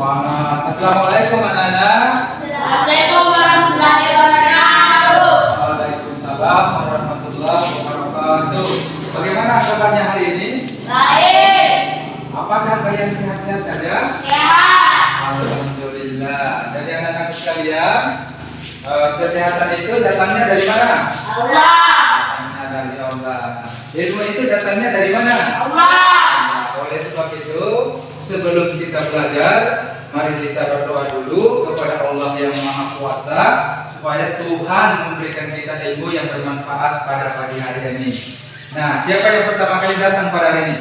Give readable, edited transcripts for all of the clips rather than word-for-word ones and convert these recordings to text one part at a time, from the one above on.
Semangat. Assalamualaikum anak-anak. Assalamualaikum warahmatullahi wabarakatuh. Waalaikumsalam warahmatullahi wabarakatuh. Bagaimana kabarnya hari ini? Baik. Apakah kalian sehat-sehat saja? Sehat. Alhamdulillah. Jadi anak-anak sekalian, kesehatan itu datangnya dari mana? Allah. Datangnya dari Allah. Ilmu itu datangnya dari mana? Allah. Oleh sebab itu, sebelum kita belajar, mari kita berdoa dulu kepada Allah yang Maha Kuasa supaya Tuhan memberikan kita ilmu yang bermanfaat pada pagi hari ini. Nah, siapa yang pertama kali datang pada hari ini?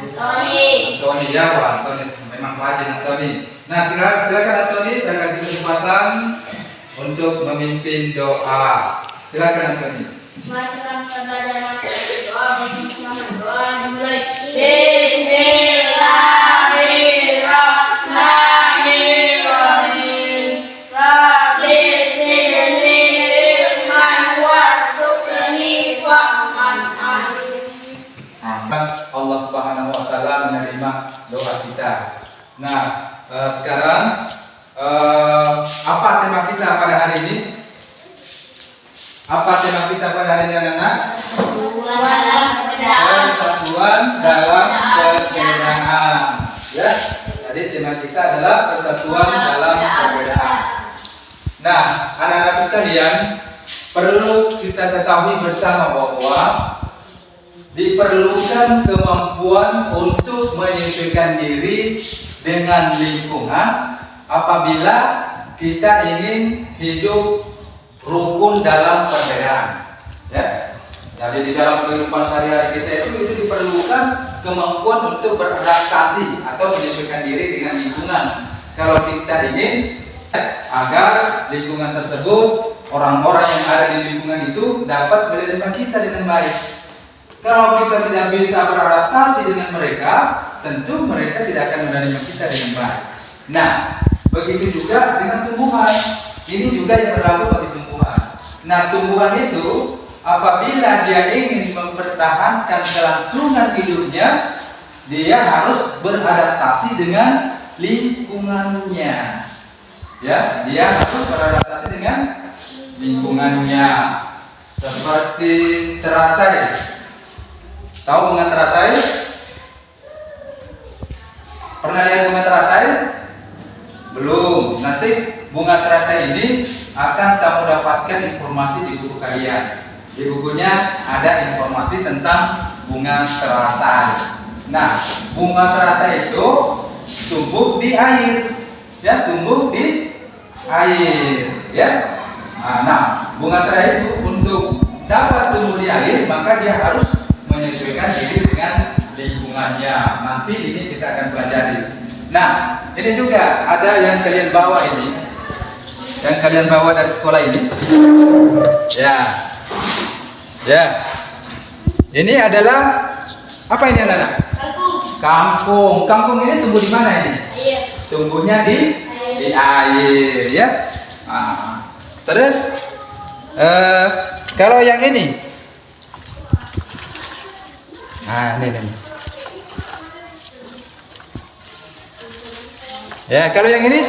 Antoni Jawa. Antoni memang rajin Antoni. Nah, silakan Antoni, saya kasih kesempatan untuk memimpin doa. Silakan Antoni. Bismillahirrahmanirrahim. Rabbi zidni ilman warzuqni fahman alim. Allah Subhanahu wa taala menerima doa kita. Nah, sekarang apa tema kita pada hari ini? Apa tema kita pada hari ini anak-anak? Persatuan dalam perbedaan. Ya, jadi tema kita adalah persatuan dalam perbedaan. Nah, anak-anak sekalian, perlu kita ketahui bersama bahwa diperlukan kemampuan untuk menyesuaikan diri dengan lingkungan apabila kita ingin hidup rukun dalam perbedaan. Ya. Jadi di dalam kehidupan sehari-hari kita itu diperlukan kemampuan untuk beradaptasi atau menyesuaikan diri dengan lingkungan. Kalau kita ingin agar lingkungan tersebut, orang-orang yang ada di lingkungan itu dapat menerima kita dengan baik. Kalau kita tidak bisa beradaptasi dengan mereka, tentu mereka tidak akan menerima kita dengan baik. Nah, begitu juga dengan tumbuhan. Ini juga yang berlaku bagi tumbuhan. Nah, tumbuhan itu apabila dia ingin mempertahankan kelangsungan hidupnya, dia harus beradaptasi dengan lingkungannya. Ya, dia harus beradaptasi dengan lingkungannya. Seperti teratai. Tahu bunga teratai? Pernah lihat bunga teratai? Belum. Nanti bunga teratai ini akan kamu dapatkan informasi di buku kalian. Di bukunya ada informasi tentang bunga teratai. Nah, bunga teratai itu tumbuh di air. Ya, tumbuh di air. Ya. Nah, bunga teratai itu untuk dapat tumbuh di air, maka dia harus menyesuaikan diri dengan lingkungannya. Nanti ini kita akan pelajari. Nah, ini juga ada yang kalian bawa ini, yang kalian bawa dari sekolah ini. Ya. Ini adalah apa ini anak-anak? Kangkung. Kangkung ini tumbuh di mana ini? Air. Tumbuhnya di air, ya. Terus kalau yang ini. Nah, ini. Ya, kalau yang ini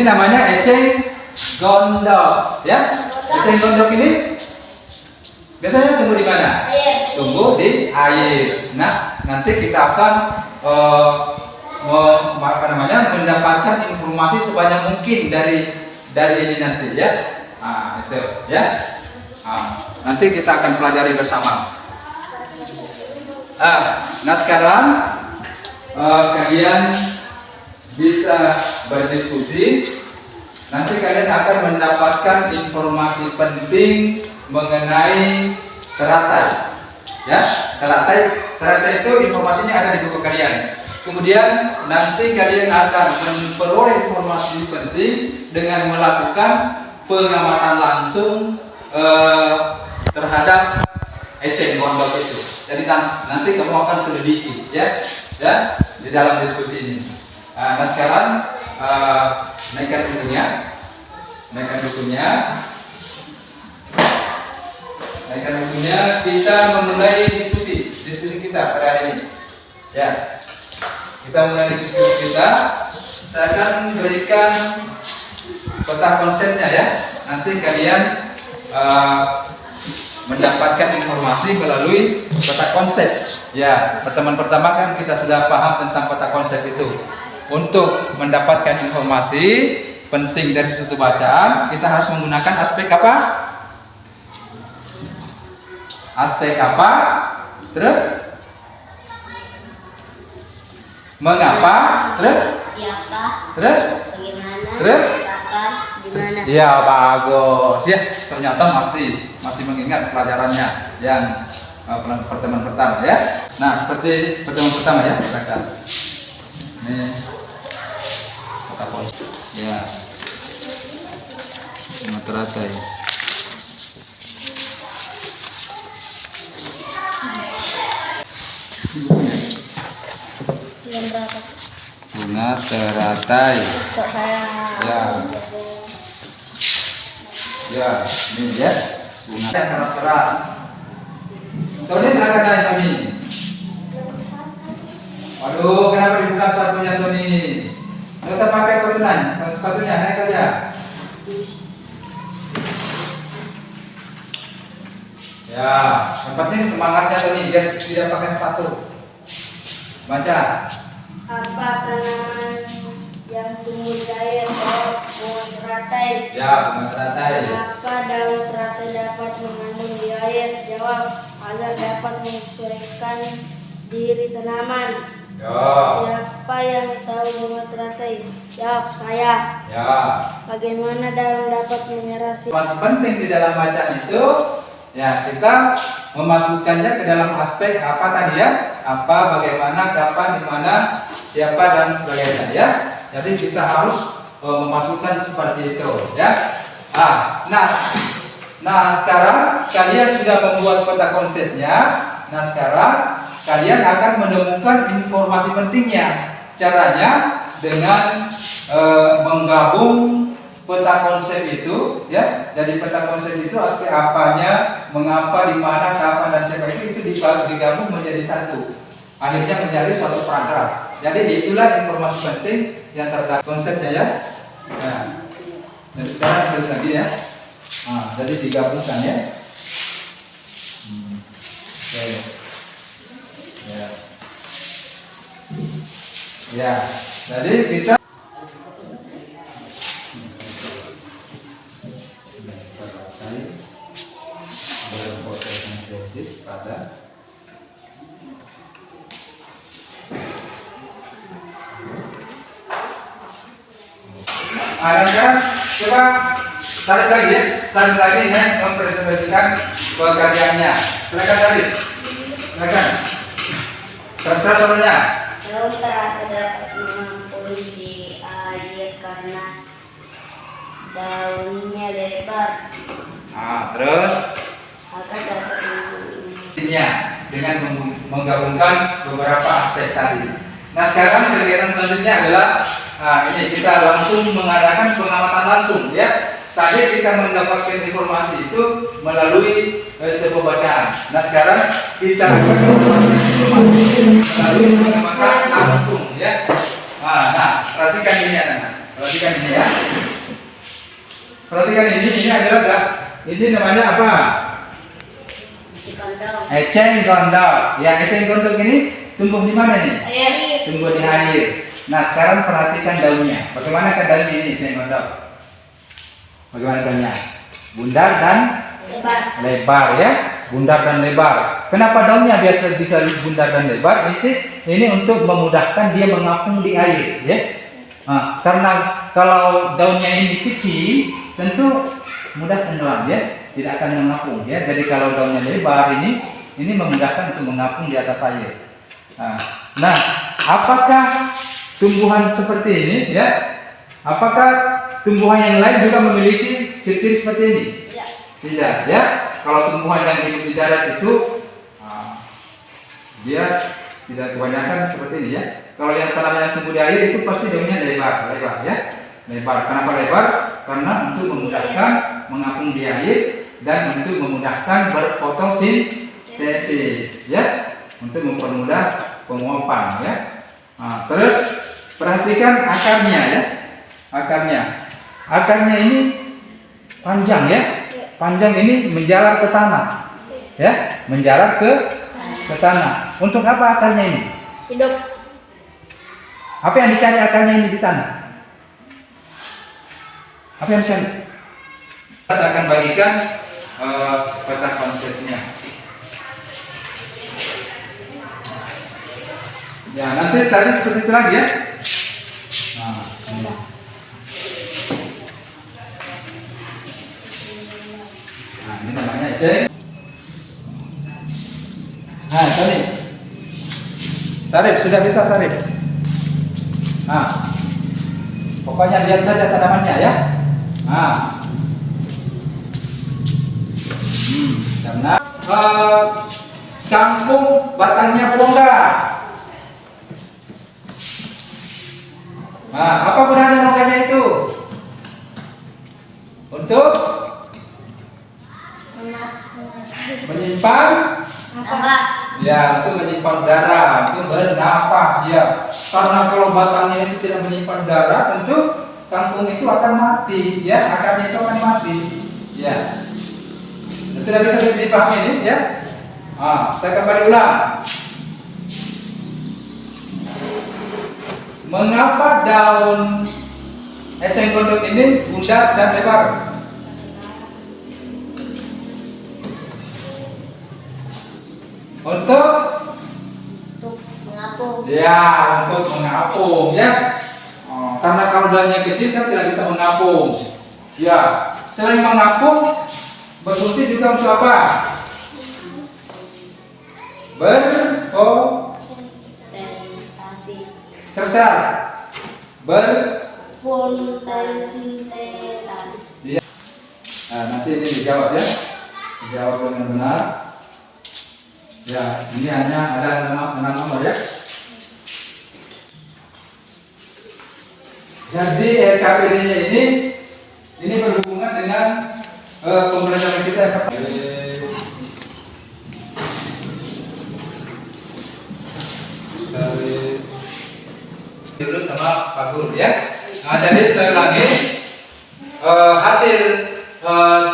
namanya eceng gondok, ya. Eceng gondok ini biasanya tumbuh di mana? Air. Tumbuh di air. Nah, nanti kita akan mendapatkan informasi sebanyak mungkin dari ini nanti, ya. Itu, ya. Nanti kita akan pelajari bersama. Nah, sekarang kalian bisa berdiskusi. Nanti kalian akan mendapatkan informasi penting mengenai teratai. Ya, teratai itu informasinya ada di buku kalian. Kemudian nanti kalian akan memperoleh informasi penting dengan melakukan pengamatan langsung terhadap eceng gondok itu. Jadi nanti kamu akan selidiki, ya, di dalam diskusi ini. Nah, sekarang naikkan bukunya, kita memulai diskusi kita pada hari ini. Ya, kita mulai diskusi kita saya akan berikan peta konsepnya ya. Nanti kalian mendapatkan informasi melalui peta konsep. Ya, pertemuan pertama kan kita sudah paham tentang peta konsep itu. Untuk mendapatkan informasi penting dari suatu bacaan, kita harus menggunakan aspek apa? Aspek apa? Terus mengapa? Terus? Siapa? Terus? Bagaimana? Terus? Kapan? Di mana? Ya, bagus. Ya, ternyata masih mengingat pelajarannya yang pertemuan pertama ya. Nah, seperti pertemuan pertama ya, silakan. Ini kata pos. Ya. Teratai. Yang berapa? Bunga teratai. Kok saya? Ya. Ya, ini ya. Bunga yang keras-keras. Tony silakan naik Tony. Waduh, kenapa dibuka sepatunya Tony? Nggak usah pakai sepatunya, sepatunya naik saja. Ya, yang penting semangatnya Tony, biar tidak pakai sepatu. Baca. Apa tanaman yang tumbuh di air? Bunga teratai. Ya, bunga teratai. Kenapa daun teratai dapat mengandung di air? Jawab, agar dapat menyesuaikan diri tanaman. Ya. Siapa yang tahu bunga teratai? Jawab, saya. Ya. Bagaimana daun dapat menyerap Yang penting di dalam bacaan itu, ya kita memasukkannya ke dalam aspek apa tadi ya? Apa, bagaimana, kapan, di mana, siapa dan sebagainya ya. Jadi kita harus memasukkan seperti itu ya. Nah sekarang kalian sudah membuat peta konsepnya. Nah sekarang kalian akan menemukan informasi pentingnya. Caranya dengan menggabung peta konsep itu ya. Jadi peta konsep itu aspek apanya, mengapa, di mana, kapan dan siapa itu digabung menjadi satu. Akhirnya menjadi suatu paragraf. Jadi itulah informasi penting yang terdapat konsepnya ya. Nah, jadi sekarang terus lagi ya. Nah, jadi digabungkan ya. Oke. Ya. Ya. Jadi kita berfotosintesis pada sekarang coba tarik lagi ya, mempresentasikan pekerjaannya. Silakan tarik, silakan. Terserah soalnya. daun teratai dapat mengapung di air karena daunnya lebar. Nah, terus Agar dapat intinya dengan menggabungkan beberapa aspek tadi. Nah sekarang kegiatan selanjutnya adalah ini kita langsung mengadakan pengamatan langsung ya. Tadi kita mendapatkan informasi itu melalui sebuah bacaan. Nah sekarang kita akan melalui pengamatan langsung ya. Nah perhatikan ini ya, perhatikan ini ya. Perhatikan ini adalah ini namanya apa? kondom. Eceng gondok. Ya eceng gondok ini tumbuh di mana nih? Air. Tumbuh di air. Nah sekarang perhatikan daunnya. Bagaimana ke daunnya ini eceng gondok? Bagaimana daunnya? Bundar dan Lebar. lebar ya. Bundar dan lebar. Kenapa daunnya biasa bisa bundar dan lebar? Ini untuk memudahkan dia mengapung di air ya. Nah, karena kalau daunnya ini kecil tentu mudah tenggelam ya, tidak akan mengapung ya. Jadi kalau daunnya lebar ini memudahkan untuk mengapung di atas air. Nah, apakah tumbuhan seperti ini ya? Apakah tumbuhan yang lain juga memiliki ciri-ciri seperti ini? Tidak ya. Kalau tumbuhan yang hidup di darat itu dia tidak kebanyakan seperti ini ya. Kalau yang tanaman yang tumbuh di air itu pasti daunnya lebar ya. Lebar. Kenapa lebar? Karena untuk memudahkan mengapung di air dan untuk memudahkan berfotosintesis ya, untuk mempermudah penguapan ya. Nah, terus perhatikan akarnya ya. Akarnya ini panjang ya. Panjang ini menjalar ke tanah. Ya, menjalar ke tanah. Untuk apa akarnya ini? Hidup. Apa yang dicari akarnya ini di tanah? Apa yang dicari? Saya akan bagikan peta konsepnya. Ya, nanti tadi seperti itu lagi ya. Nah, ini. Nah, ini namanya ejeng. Nah, Sarip, sudah bisa Sarip. Nah, pokoknya lihat saja tanamannya ya. Nah, karena kangkung batangnya rongga. Nah, apa gunanya rongganya itu? Untuk menyimpan Nafas. ya, untuk menyimpan darah, untuk bernafas ya. Karena kalau batangnya itu tidak menyimpan darah, tentu kangkung itu akan mati ya, akarnya itu akan mati ya. Sudah bisa dipahami ini ya. Saya kembali ulang. Mengapa daun eceng gondok ini bulat dan lebar? Untuk mengapung. ya, untuk mengapung ya. Karena kalau daunnya kecil kan tidak bisa mengapung. Ya, selain mengapung, berfungsi juga untuk apa? Fotosintesis. Ya. Nah, nanti ini dijawab ya. Dijawab dengan benar. Ya, ini hanya ada 6 nomor ya. Jadi RKPD-nya ini berhubungan dengan pembelajaran kita yang pertama. Dulu sama Pak Guru ya. Nah, jadi sekali lagi hasil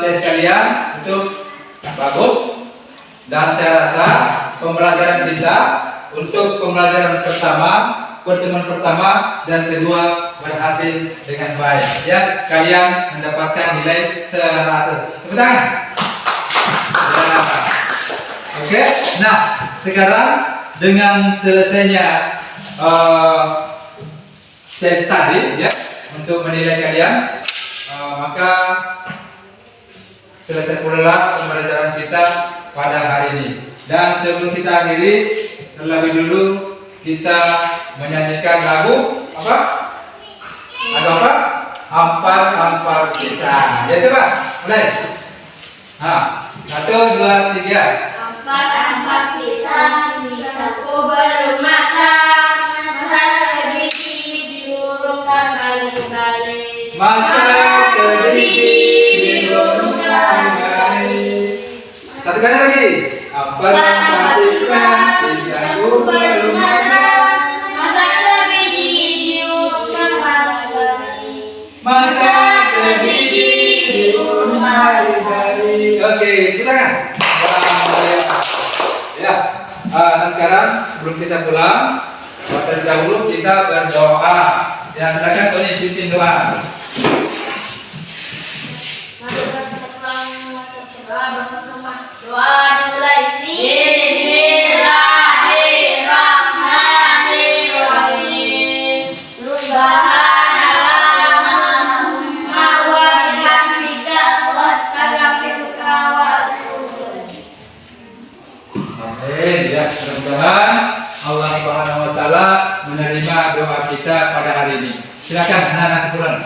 tes kalian itu bagus dan saya rasa pembelajaran kita untuk pembelajaran pertama, pertemuan pertama dan kedua berhasil dengan baik ya. Kalian mendapatkan nilai 100. Tepuk tangan. Ya. Oke. Nah, sekarang dengan selesainya tes tadi ya untuk menilai kalian, maka selesai pula pembelajaran kita pada hari ini. Dan sebelum kita akhiri, terlebih dulu kita menyanyikan lagu apa? Lagu apa? Ampar-ampar kita. Ya, coba mulai. 1, 2, 3. Ampar-ampar pisang, pisangku belum masak, masak sebiji diurungkan kali-kali. Masak sedikit diurungkan kali. Satu kali lagi. Ampar-ampar pisang, pisangku belum masak, masak sebiji diurungkan kali-kali. masak sedikit diurungkan kali. Oke, kita kan. Ya, nah sekarang sebelum kita pulang, terlebih dahulu kita berdoa. Ya, silakan Tony pimpin doa. Doa dimulai. Bismillahirrahmanirrahim. Subhanallahumma wa bihamdika wastaghfiruka wa atubu ilaik. Amin. Ya, mudah-mudahan Allah Subhanahu wa taala menerima doa kita pada hari ini. Silakan anak-anak pulang.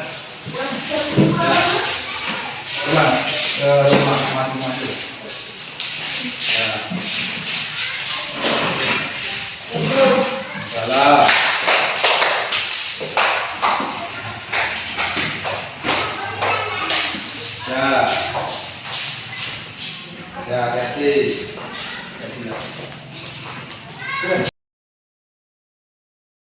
Pulang ke rumah masing-masing. Salam. Ya. Ya, hati. Keren.